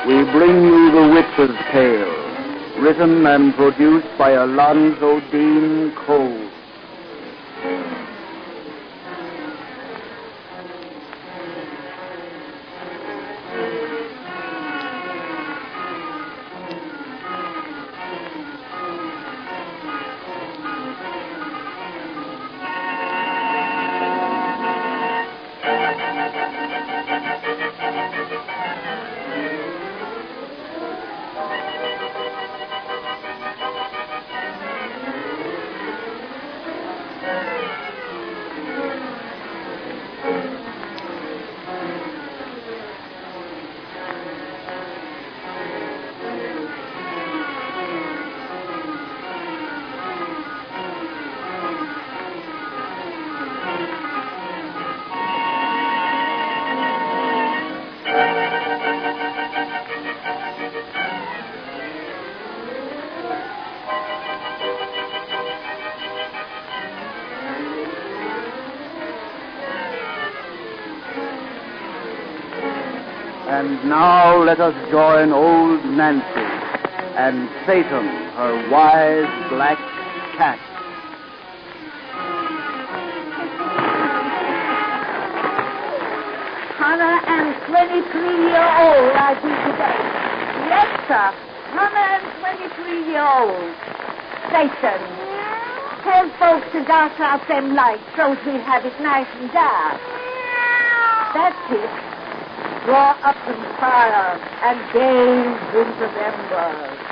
We bring you The Witch's Tale, written and produced by Alonzo Deen Cole. And now let us join old Nancy and Satan, her wise black cat. 123-year-old I do today. Yes, sir. 123-year-old. Satan. Tell folks to dart out them lights so we'll have it nice and dark. That's it. Draw up some fire and gaze into them birds.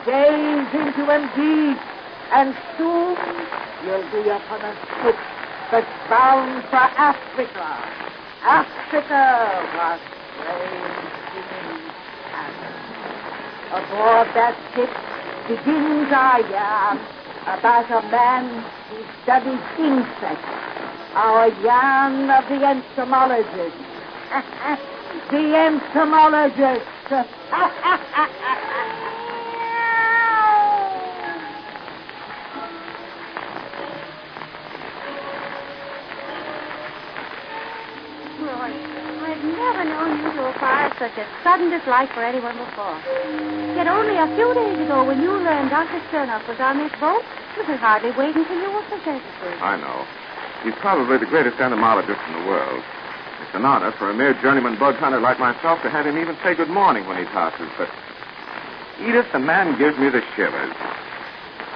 Gaze into them deep, and soon you'll be upon a ship that's bound for Africa. Africa was strange beneath us. Aboard that ship begins our yarn about a man who studies insects. Our yarn of the entomologist. The entomologist. I've never known you to acquire such a sudden dislike for anyone before. Yet only a few days ago, when you learned Dr. Sternoff was on this boat, you could hardly wait until you were presented to him. I know. He's probably the greatest entomologist in the world. It's an honor for a mere journeyman bug hunter like myself to have him even say good morning when he passes, but Edith, the man gives me the shivers.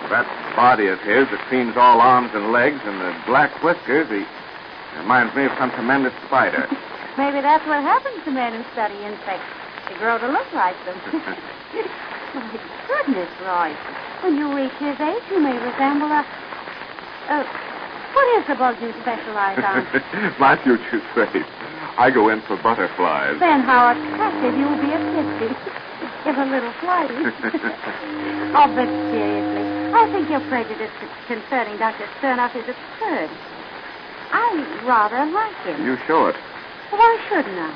That body of his that seems all arms and legs, and the black whiskers, he reminds me of some tremendous spider. Maybe that's what happens to men who study insects. They grow to look like them. My goodness, Roy. When you reach his age, you may resemble a... what is the bug you specialize on? My future safe. I go in for butterflies. Then how attractive you'll be at 50. If a little flighty. Oh, but seriously, I think your prejudice concerning Dr. Sternoff is absurd. I rather like him. You show it. Why shouldn't I?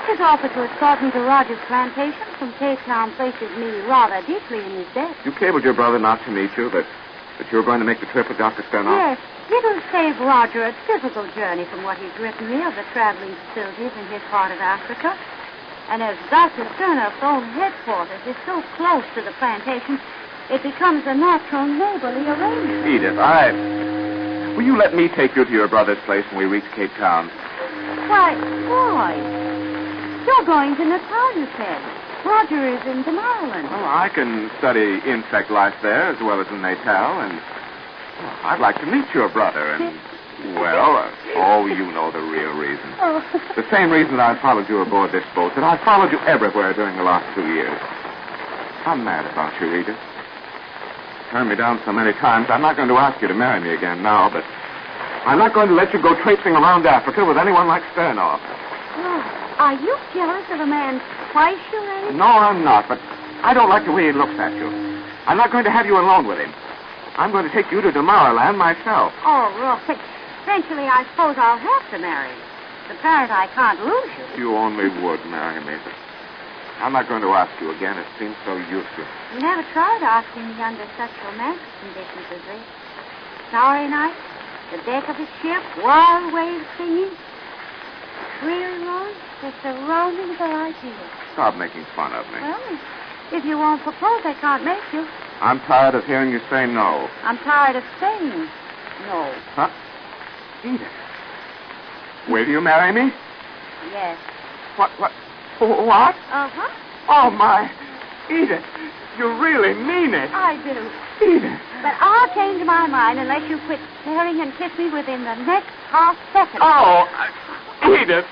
His offer to escort me to Rogers' plantation from Cape Town places me rather deeply in his debt. You cabled your brother not to meet you, that you were going to make the trip with Dr. Sternoff? Yes. It'll save Roger a difficult journey from what he's written me of the traveling facilities in his part of Africa. And as Dr. Sternoff's own headquarters is so close to the plantation, it becomes a natural neighborly arrangement. Edith, will you let me take you to your brother's place when we reach Cape Town? Why, boy, you're going to Natal, you said. Roger is in Tomorrowland. Well, I can study insect life there as well as in Natal, and I'd like to meet your brother, and, you know the real reason. Oh. The same reason that I followed you aboard this boat, that I followed you everywhere during the last 2 years. I'm mad about you, Edith. Turned me down so many times, I'm not going to ask you to marry me again now, but I'm not going to let you go traipsing around Africa with anyone like Sternoff. Oh, are you jealous of a man twice your age? No, I'm not, but I don't like the way he looks at you. I'm not going to have you alone with him. I'm going to take you to Tomorrowland myself. Oh, Roy. Eventually, I suppose I'll have to marry you. The parent, I can't lose you. You only would marry me, but I'm not going to ask you again. It seems so useless. You never tried asking me under such romantic conditions as this. Starry night, The deck of a ship, wild waves singing, dreary roads, the surroundings are ideal. Stop making fun of me. Well, if you won't propose, I can't make you. I'm tired of hearing you say no. I'm tired of saying no. Huh? Edith. Will you marry me? Yes. What? Uh-huh. Oh, my. Edith, you really mean it. I do. Edith. But I'll change my mind unless you quit staring and kiss me within the next half second. Oh, Edith.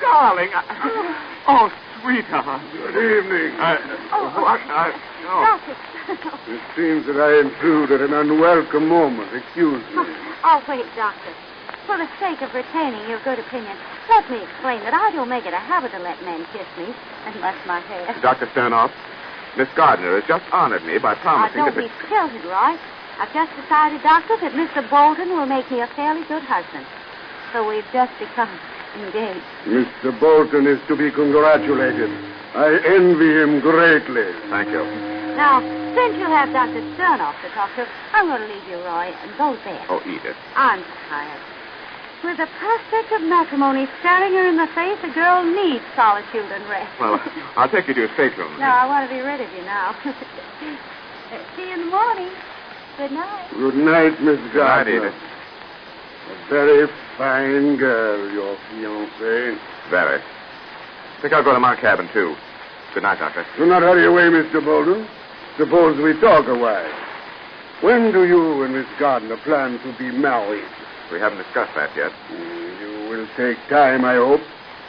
Darling. Oh, sweetheart. Good evening. What? No. Doctor. It seems that I intrude at an unwelcome moment. Excuse me. Oh, wait, Doctor. For the sake of retaining your good opinion, let me explain that I don't make it a habit to let men kiss me, unless my hair. Dr. Sternoff, Miss Gardner has just honored me by promising Don't be tilted, Roy. I've just decided, Doctor, that Mr. Bolton will make me a fairly good husband. So we've just become engaged. Mr. Bolton is to be congratulated. I envy him greatly. Thank you. Now, since you have Dr. Sternoff to talk to, I'm going to leave you, Roy, and go there. Oh, Edith. I'm tired. With the prospect of matrimony staring her in the face, a girl needs solitude and rest. Well, I'll take you to your stateroom. No, I want to be rid of you now. See you in the morning. Good night. Good night, Miss Good night, Gardner. Edith. A very fine girl, your fiancée. Very. I think I'll go to my cabin, too. Good night, Doctor. Do not hurry away, Mr. Bolton. Suppose we talk a while. When do you and Miss Gardner plan to be married? We haven't discussed that yet. You will take time, I hope.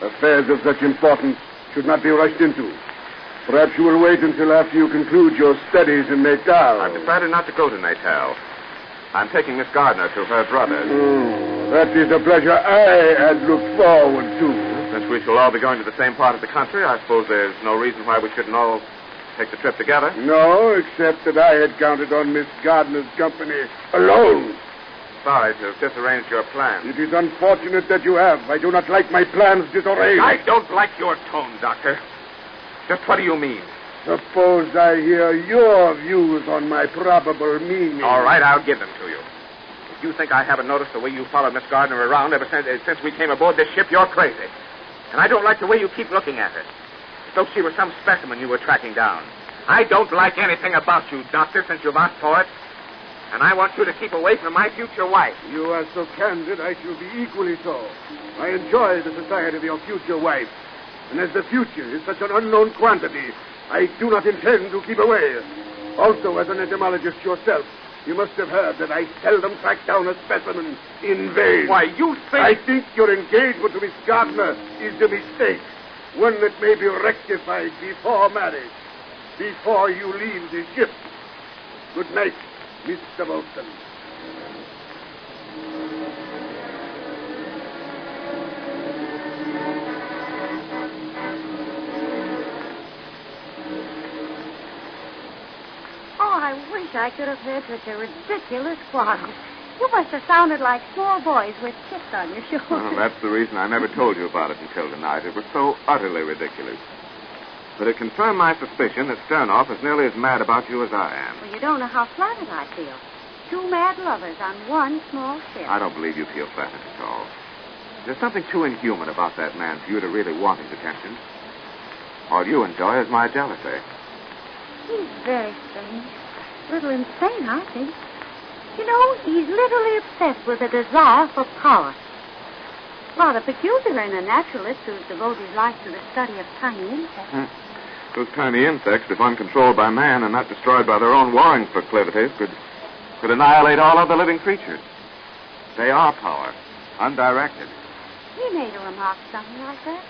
Affairs of such importance should not be rushed into. Perhaps you will wait until after you conclude your studies in Natal. I've decided not to go to Natal. I'm taking Miss Gardner to her brother's. That is a pleasure I had looked forward to. Since we shall all be going to the same part of the country, I suppose there's no reason why we shouldn't all take the trip together. No, except that I had counted on Miss Gardner's company alone. Sorry to have disarranged your plans. It is unfortunate that you have. I do not like my plans disarranged. I don't like your tone, Doctor. Just what do you mean? Suppose I hear your views on my probable meaning. All right, I'll give them to you. If you think I haven't noticed the way you followed Miss Gardner around ever since we came aboard this ship, you're crazy. And I don't like the way you keep looking at her. As though she were some specimen you were tracking down. I don't like anything about you, Doctor, since you've asked for it. And I want you to keep away from my future wife. You are so candid, I shall be equally so. I enjoy the society of your future wife. And as the future is such an unknown quantity, I do not intend to keep away. Also, as an entomologist yourself, you must have heard that I seldom track down a specimen in vain. Why, you think... I think your engagement to Miss Gardner is a mistake. One that may be rectified before marriage, before you leave the ship. Good night, Mr. Bolton. I wish I could have heard such a ridiculous quarrel. You must have sounded like small boys with chips on your shoulders. Well, that's the reason I never told you about it until tonight. It was so utterly ridiculous. But it confirmed my suspicion that Sternoff is nearly as mad about you as I am. Well, you don't know how flattered I feel. Two mad lovers on one small ship. I don't believe you feel flattered at all. There's something too inhuman about that man's view to really want his attention. All you enjoy is my jealousy. He's very strange. A little insane, I think. You know, he's literally obsessed with a desire for power. Rather peculiar in a naturalist who's devoted his life to the study of tiny insects. Those tiny insects, if uncontrolled by man and not destroyed by their own warring proclivities, could annihilate all other living creatures. They are power, undirected. He made a remark something like that.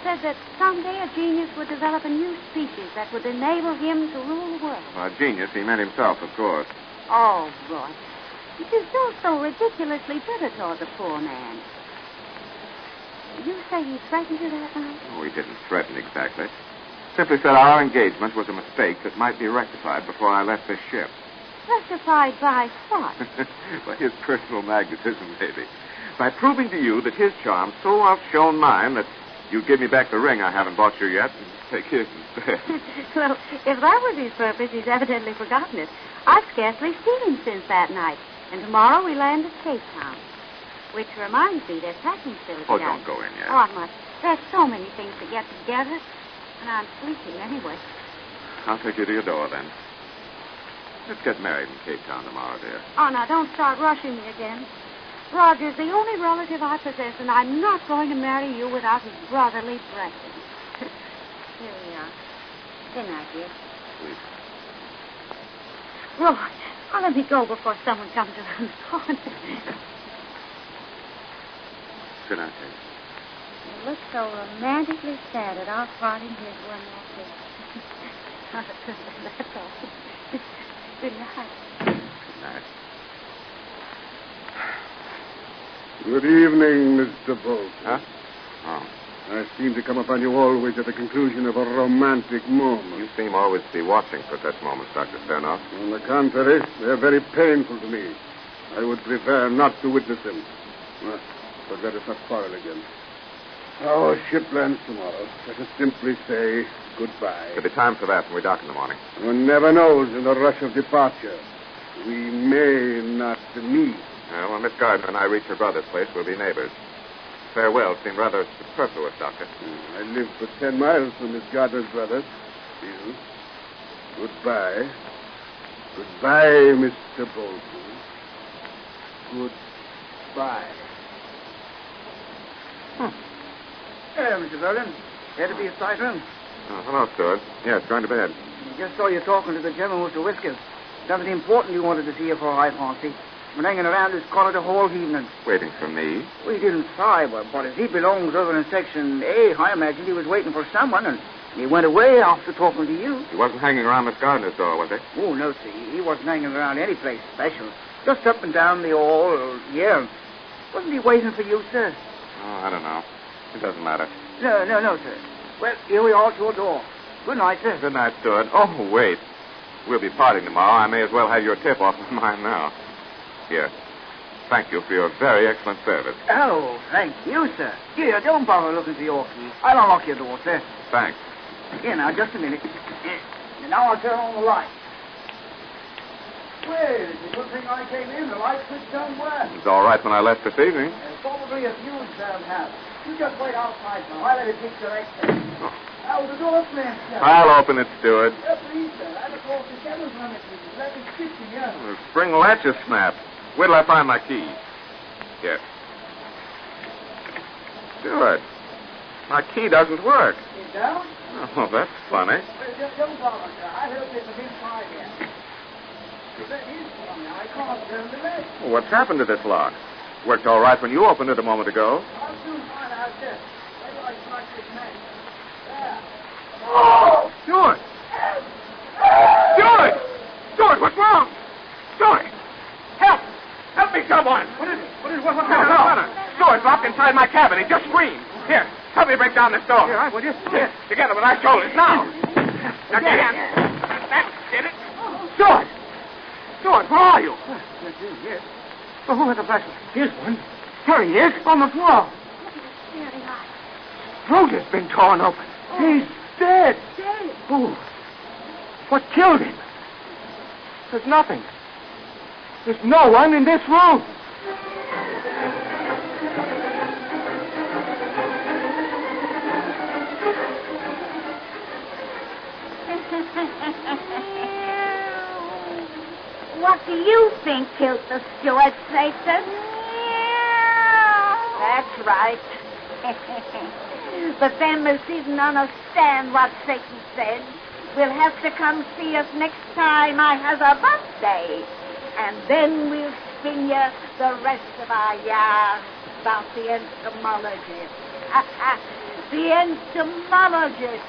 Said that someday a genius would develop a new species that would enable him to rule the world. By genius, he meant himself, of course. Oh, boy. You feel so ridiculously bitter toward the poor man. You say he threatened you that night? Oh, he didn't threaten exactly. Simply said our engagement was a mistake that might be rectified before I left this ship. Rectified by what? By his personal magnetism, maybe. By proving to you that his charm so outshone mine that you'd give me back the ring I haven't bought you yet and take his instead. Well, if that was his purpose, he's evidently forgotten it. I've scarcely seen him since that night. And tomorrow we land at Cape Town. Which reminds me, there's packing still to be Oh, done. don't go in yet. Oh, I must. There's so many things to get together. And I'm sleeping anyway. I'll take you to your door, then. Let's get married in Cape Town tomorrow, dear. Oh, now, don't start rushing me again. Roger's the only relative I possess, and I'm not going to marry you without his brotherly blessing. Here we are. Good night, dear. Sweet. Roger, oh, let me go before someone comes around the corner. Good night, Kate. You look so romantically sad at our parting. Here's one more kiss. That's all. Good night. Good night. Good evening, Mr. Bolton. Huh? Oh. I seem to come upon you always at the conclusion of a romantic moment. You seem always to be watching for such moments, Dr. Sternoff. On the contrary, they're very painful to me. I would prefer not to witness them. But let us not quarrel again. Our ship lands tomorrow. Let us simply say goodbye. There'll be time for that when we dock in the morning. One never knows in the rush of departure. We may not meet. When Miss Gardner and I reach her brother's place, we'll be neighbors. Farewell seemed rather superfluous, Doctor. I live for 10 miles from Miss Gardner's brother. You. Goodbye. Goodbye, Mr. Bolton. Goodbye. Hello, Mr. Bolton. Here to be a sight room. Oh, hello, Stewart. Yes, going to bed. Just saw you talking to the gentleman with the whiskers. Something important you wanted to see you for, I fancy. Been hanging around this corridor all evening. Waiting for me? We didn't try, but as he belongs over in Section A, I imagined he was waiting for someone, and he went away after talking to you. He wasn't hanging around Miss Gardner's door, was he? Oh, no, see. He wasn't hanging around any place special. Just up and down the hall, yeah. Wasn't he waiting for you, sir? Oh, I don't know. It doesn't matter. No, sir. Well, here we are at your door. Good night, sir. Good night, Stewart. Oh, wait. We'll be parting tomorrow. I may as well have your tip off of mine now. Here. Thank you for your very excellent service. Oh, thank you, sir. Here, don't bother looking for your key. I'll unlock your door, sir. Thanks. Here, now, just a minute. And now I'll turn on the light. Well, it's a good thing I came in. The light switch don't work. It was all right when I left this evening. There's probably a fuse down house. You just wait outside now. I'll let it get your exit. Oh. Now, the door slammed shut. I'll open it, Stewart. Please, sir. I'll call the devil's on it. Let me speak to you. The spring latch is snapped. Where till I find my key? Here. Stewart, my key doesn't work. You don't? Oh, that's funny. Well, just don't bother, sir. I'll help you within 5 minutes. That is funny. I can't turn the latch. Well, what's happened to this lock? Worked all right when you opened it a moment ago. I'll soon find out this. Maybe I strike this man. There. Oh! Stewart! Stewart! Stewart, what's wrong? Stewart! Help! Help me, someone! What is it? What's happened? No. Stewart's locked inside my cabin. He just screamed. Here, help me break down this door. Here, I will just... Here, together with our shoulders, now. Now, get in. That did it. Stewart! Stewart, where are you? Yes. Oh, who are the blessings? Here's one. There he is, on the floor. Very hot. Throat has been torn open. He's dead. Dead? Who? What killed him? There's nothing. There's no one in this room. What do you think killed the steward, Satan? That's right. The families didn't understand what Satan said. Will have to come see us next time I have a birthday. And then we'll spin you the rest of our yarn about the entomologist. The entomologist.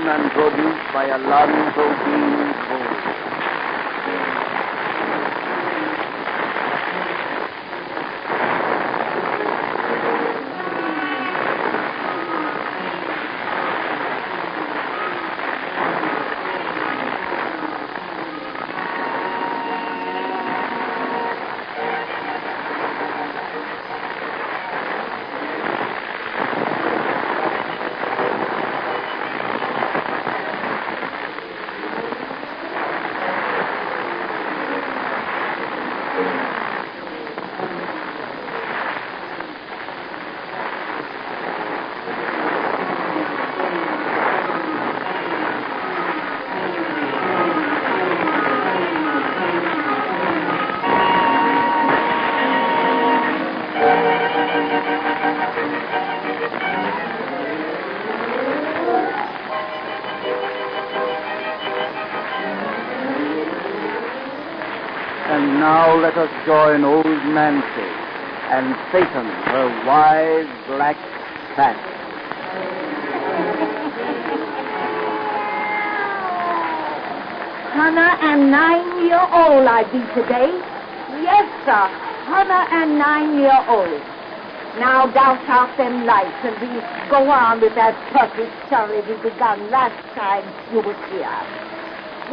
and produced by Alonzo Deen Cole. And now let us join old Nancy and Satan, her wise black cat. Hannah and 9-year-old I be today. Yes, sir. Hannah and 9-year-old. Now douse out them lights and we go on with that perfect story we begun last time you was here.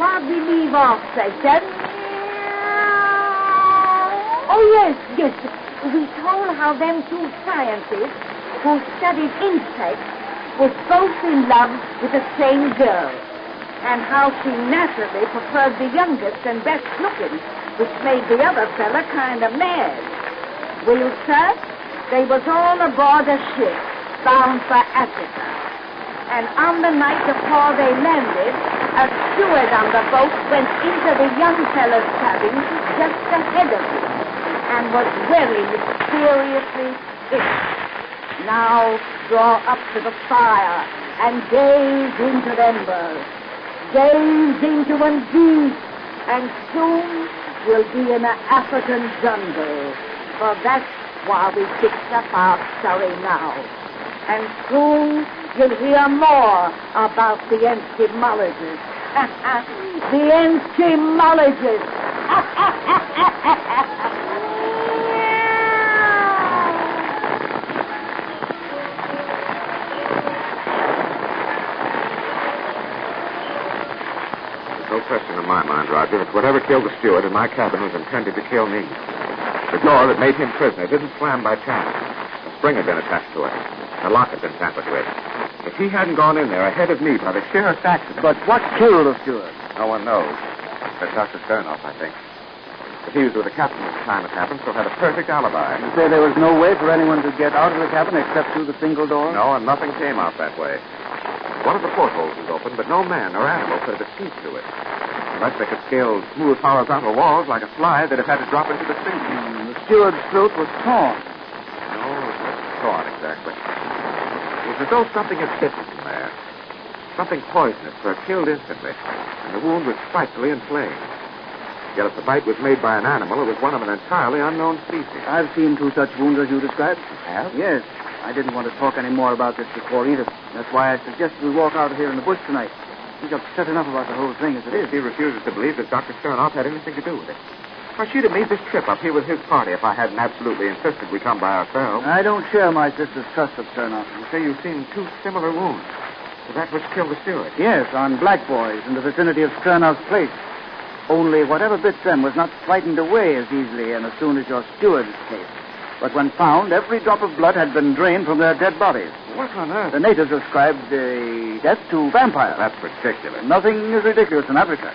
Where we leave off, Satan? Oh, yes. We told how them two scientists who studied insects was both in love with the same girl, and how she naturally preferred the youngest and best looking, which made the other fella kind of mad. Well, sir, they was all aboard a ship bound for Africa. And on the night before they landed, a steward on the boat went into the young fella's cabin just ahead of him and was very mysteriously ill. Now draw up to the fire and gaze into the embers. Gaze into them deep, and soon we'll be in an African jungle. For that's why we picked up our story now. And soon you'll hear more about the entomologist. The entomologist. No question in my mind, Roger, that whatever killed the steward in my cabin was intended to kill me. The door that made him prisoner didn't slam by chance. A spring had been attached to it. The lock had been tampered with. If he hadn't gone in there ahead of me by the sheerest accident... But what killed the steward? No one knows. But Dr. Sternoff, I think. If he was with the captain at the time it happened, so had a perfect alibi. You say there was no way for anyone to get out of the cabin except through the single door? No, and nothing came out that way. One of the portholes was open, but no man or animal could have escaped through it. Unless they could scale smooth horizontal walls like a slide, they'd have had to drop into the sea. The steward's throat was torn. No, it wasn't torn exactly. It was as though something had bitten him there. Something poisonous, for it killed instantly, and the wound was frightfully inflamed. Yet if the bite was made by an animal, it was one of an entirely unknown species. I've seen two such wounds as you described. You have? Yes. I didn't want to talk any more about this before either. That's why I suggested we walk out here in the bush tonight. He's upset enough about the whole thing as it is. He refuses to believe that Dr. Sternoff had anything to do with it. Why, she'd have made this trip up here with his party if I hadn't absolutely insisted we come by ourselves. I don't share my sister's trust of Sternoff. You say you've seen two similar wounds to that which killed the steward? Yes, on black boys in the vicinity of Sternoff's place. Only whatever bit them was not frightened away as easily and as soon as your steward's case. But when found, every drop of blood had been drained from their dead bodies. What on earth? The natives ascribed the death to vampires. That's ridiculous. Nothing is ridiculous in Africa.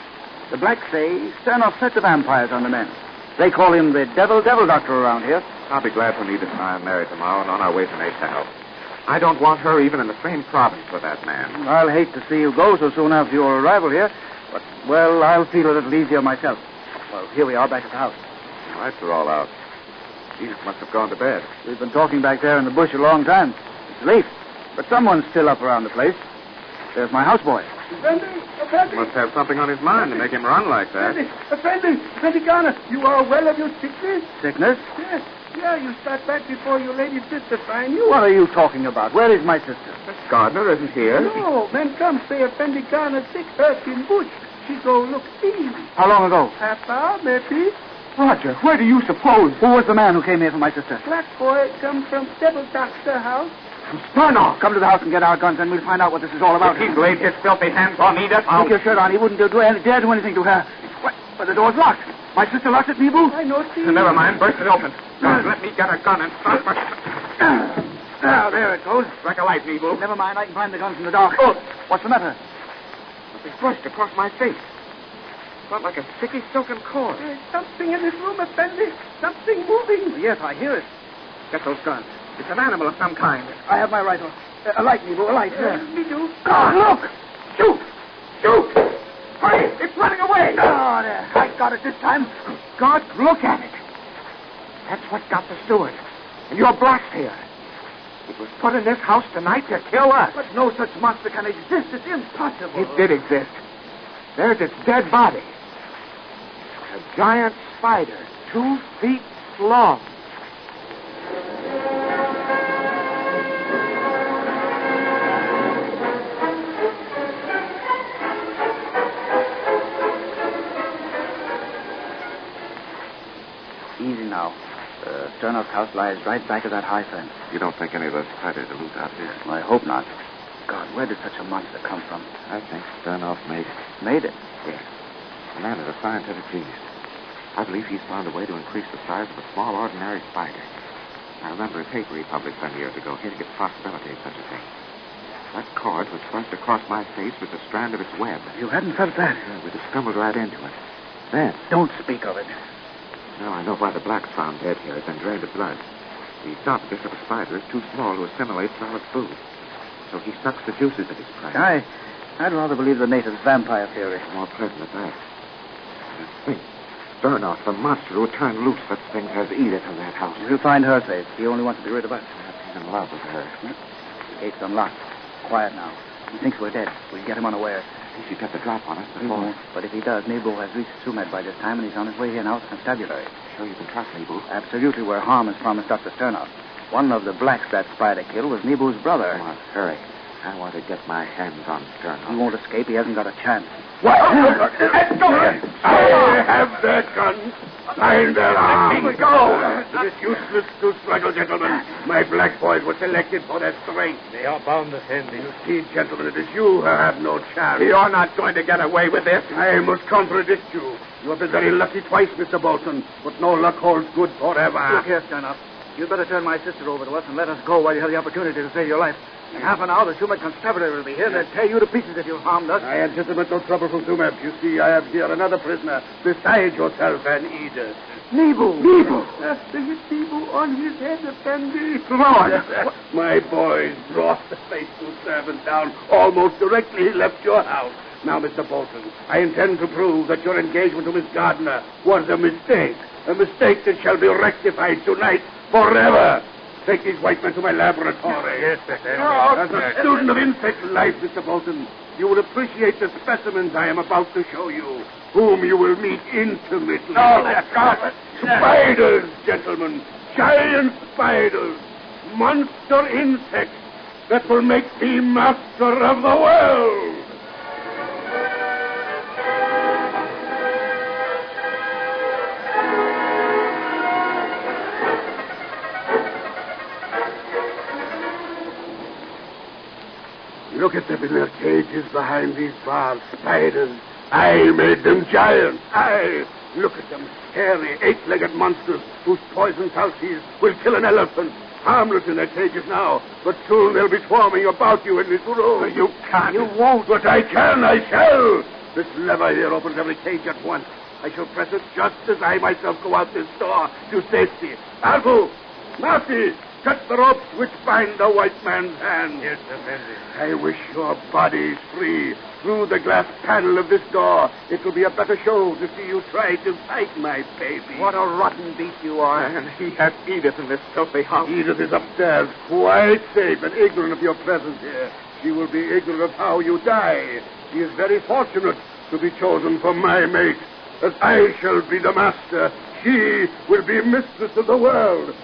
The blacks say Sternoff set the vampires on the men. They call him the devil doctor around here. I'll be glad when Edith and I are married tomorrow and on our way to Natal. I don't want her even in the same province with that man. I'll hate to see you go so soon after your arrival here. But, well, I'll feel a little easier myself. Well, here we are back at the house. The lights are all out. Edith must have gone to bed. We've been talking back there in the bush a long time. It's late, but someone's still up around the place. There's my houseboy. Effendi. Must have something on his mind to make him run like that. Effendi, Ghana, you are well of your sickness? Sickness? Yes. Yeah, you start back before your lady sister find you. What are you talking about? Where is my sister? Miss Gardner isn't here. No, men come say a Fendi Garner sick hurt in bush. She go look see. How long ago? Half hour, maybe. Roger, where do you suppose? Who was the man who came here for my sister? Black boy come from Devil Doctor house. Sternoff. Come to the house and get our guns, and we'll find out what this is all about. If he laid his filthy hands on Edith, Take your shirt on. He wouldn't dare do anything to her. What? But the door's locked. My sister locked it, Nebu? I know, see. Never mind. Burst it open. Now, let me get a gun and start for... Now, there it goes. Strike a light, Nebu. Never mind. I can find the guns in the dark. Oh, what's the matter? Something brushed across my face. Felt like a sticky silken cord. There's something in this room, Effendi. Something moving. Yes, I hear it. Get those guns. It's an animal of some kind. I have my rifle. A light, Nebu, a light. Me do. Oh, look! Shoot! Shoot! Hurry! It's running away! Oh, there. I got it this time. God, look at it. That's what got the steward. And your blacks here. It was put in this house tonight to kill us. But no such monster can exist. It's impossible. It did exist. There's its dead body. A giant spider, 2 feet long. Easy now. Sternoff's house lies right back of that high fence. You don't think any of those spiders will loot out here? I hope not. God, where did such a monster come from? I think Sternoff made it. Made it? Yes. The man is a scientific genius. I believe he's found a way to increase the size of a small, ordinary spider. I remember a paper he published some years ago hinting at the possibility of such a thing. That cord was thrust across my face with the strand of its web. You hadn't felt that? We'd have stumbled right into it. Then... Don't speak of it. Now I know why the blacks found dead here had been drained of blood. The esophagus of a spider is too small to assimilate solid food. So he sucks the juices of his prey. I'd rather believe the native's vampire theory. More pleasant at that. Just think. Sternoff, the monster who turned loose such things, has Edith in that house. We'll find her safe. He only wants to be rid of us. He's in love with her. The gate's unlocked. Quiet now. He thinks we're dead. We'll get him unaware. He should get the drop on us before. But if he does, Nebu has reached Sumed by this time, and he's on his way here now to constabulary. Sure you can trust Nebu? Absolutely, where harm is promised Dr. Sternoff. One of the blacks that spider killed was Nebu's brother. Come on, hurry. I want to get my hands on Sternoff. He won't escape. He hasn't got a chance. What? Let's go. I have their guns. Find their arms. Let me go. It is useless to struggle, gentlemen. My black boys were selected for their strength. They are bound to send You see, gentlemen, it is you who have no chance. You're not going to get away with this. I must contradict you. You have been very lucky twice, Mr. Bolton, but no luck holds good forever. Look here, Sternoff. You'd better turn my sister over to us and let us go while you have the opportunity to save your life. In half an hour, the Sumed constabulary will be here, and they'll tear you to pieces if you harmed us. I anticipate no trouble from Sumed. You see, I have here another prisoner besides yourself and Edith. Nebu! There is Nebu on his head, Effendi. Lord! My boys brought the faithful servant down almost directly he left your house. Now, Mr. Bolton, I intend to prove that your engagement to Miss Gardner was a mistake. A mistake that shall be rectified tonight forever. Take these white men to my laboratory. Yes, sir. As a student of insect life, Mr. Bolton, you will appreciate the specimens I am about to show you, whom you will meet intimately. Spiders, gentlemen. Giant spiders. Monster insects that will make me master of the world. Look at them in their cages behind these bars. Spiders. I made them giant. Look at them. Hairy, 8-legged monsters whose poison salsies will kill an elephant. Harmless in their cages now, but soon they'll be swarming about you in this room. You can't. You won't. But I can. I shall. This lever here opens every cage at once. I shall press it just as I myself go out this door to safety. Alfu! Marty! Cut the ropes which bind the white man's hand. Yes, Effendi. I wish your bodies free. Through the glass panel of this door, it will be a better show to see you try to fight my baby. What a rotten beast you are. And he has Edith in this filthy house. Edith is upstairs, quite safe and ignorant of your presence here. She will be ignorant of how you die. She is very fortunate to be chosen for my mate. As I shall be the master, she will be mistress of the world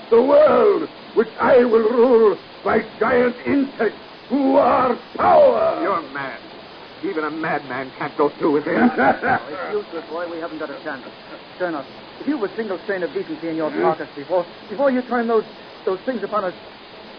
which I will rule by giant insects who are power. You're mad. Even a madman can't go through with it. It's useless, boy. We haven't got a chance. Sternos, if you have a single strain of decency in your carcass before you turn those things upon us,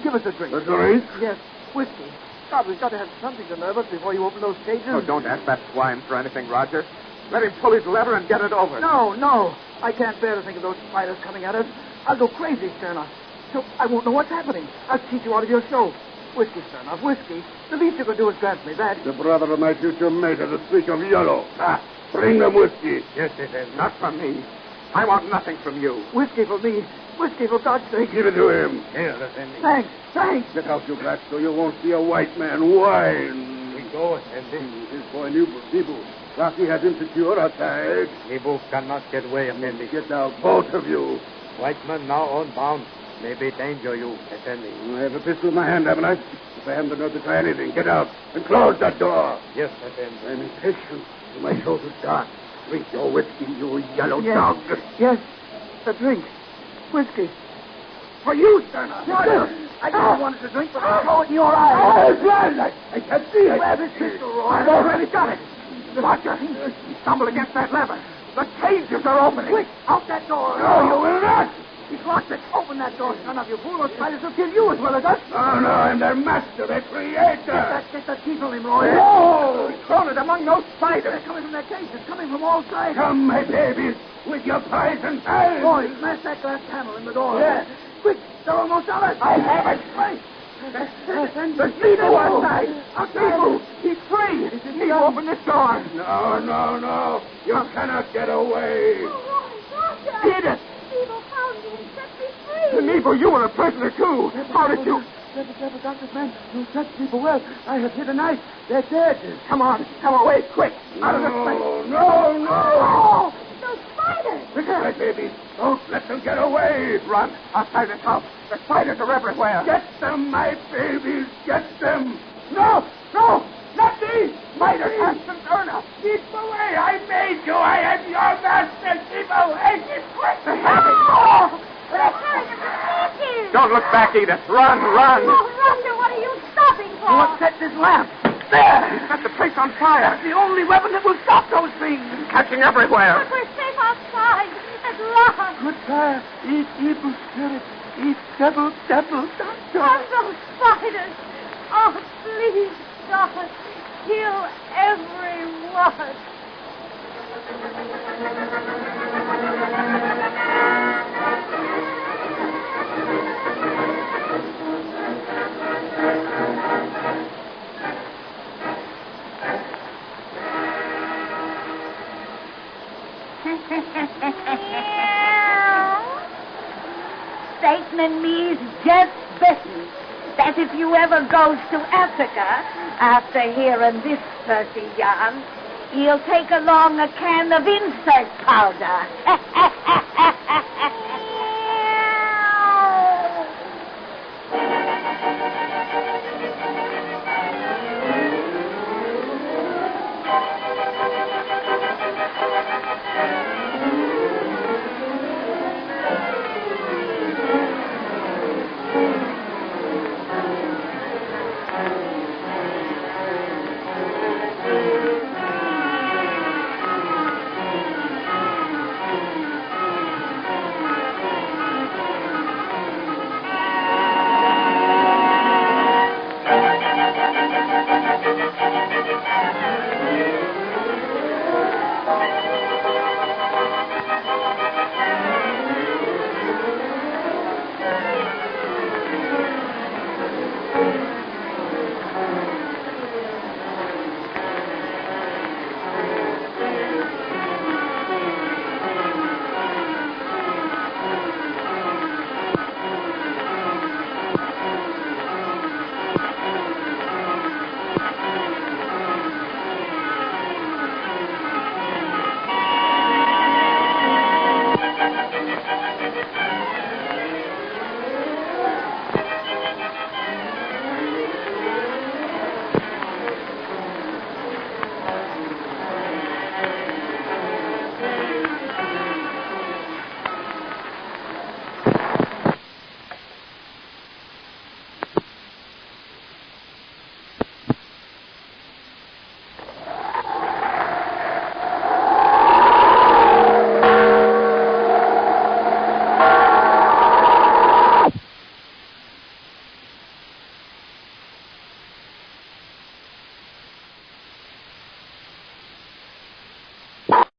give us a drink. A drink? Yes, whiskey. God, we've got to have something to nerve us before you open those cages. Oh, don't ask that swine for anything, Roger. Let him pull his lever and get it over. No. I can't bear to think of those spiders coming at us. I'll go crazy, Sternos. So I won't know what's happening. I'll cheat you out of your show. Whiskey, Sternos, whiskey. The least you can do is grant me that. The brother of my future mate has a streak of yellow. Bring them whiskey. Yes, it is. Not from me. I want nothing from you. Whiskey for me. Whiskey, for God's sake. Give it to him. Here, Effendi. Thanks. Get out, you black, so you won't see a white man whine. We go, Effendi. This boy, Nibu. Rocky has him secure outside. Nibu cannot get away, Effendi. Get out, both of you. White man now on bound. Maybe danger you, Effendi. I have a pistol in my hand, haven't I? If I haven't the nerve to try anything, get out and close that door. Yes, Effendi. I'm impatient. My throat is dark. Drink your whiskey, you yellow dog. Yes, a drink. Whiskey. For you, Sternos. I just wanted to drink, but I saw it in your eyes. Oh, blind! I can't see it. Where's this pistol, Roy? I've already got it. Roger, he stumbled against that lever. The cages are opening. Quick, out that door. No, you will not. He's locked it. Open that door, son of you fool. Those spiders will kill you as well as us. Oh, no, I'm their master, their creator. Get the teeth on him, Roy. Oh! He's thrown it among those spiders. They're coming from their cages, coming from all sides. Come, my babies, with your poison tongue. Roy, smash that glass panel in the door. Yes. Quick, they're almost on us. I have it. Right. There's Nibu outside. Nibu, he's free. Nibu, open this door. No. You cannot get away. Edith. Nibu found me and set me free. Nibu, you were a prisoner, too. How did you... Careful, Doctor's man. You touched people well. I have hit a knife. They're dead. Come on. Come away, quick. Out of this place. No. Oh, those spiders. My babies, don't let them get away. Run. Outside this house. The spiders are everywhere. Get them, my babies. Get them. No. Not these. Spiders have some Erna. Keep away. I made you. I am your master. Keep away. Keep quick. Oh, they're tearing us to pieces. Don't look back, Edith. Run. Oh, Roger, what are you stopping for? You upset this lamp. There. He's got the place on fire. That's the only weapon that will stop those things. Catching everywhere. But we're safe outside. At last. Goodbye, eat evil spirits. Eat devil, doctor. And those spiders. Oh, please, God, kill everyone. Satan and me's just bitten that if you ever goes to Africa after hearing this Percy yarn, he'll take along a can of insect powder.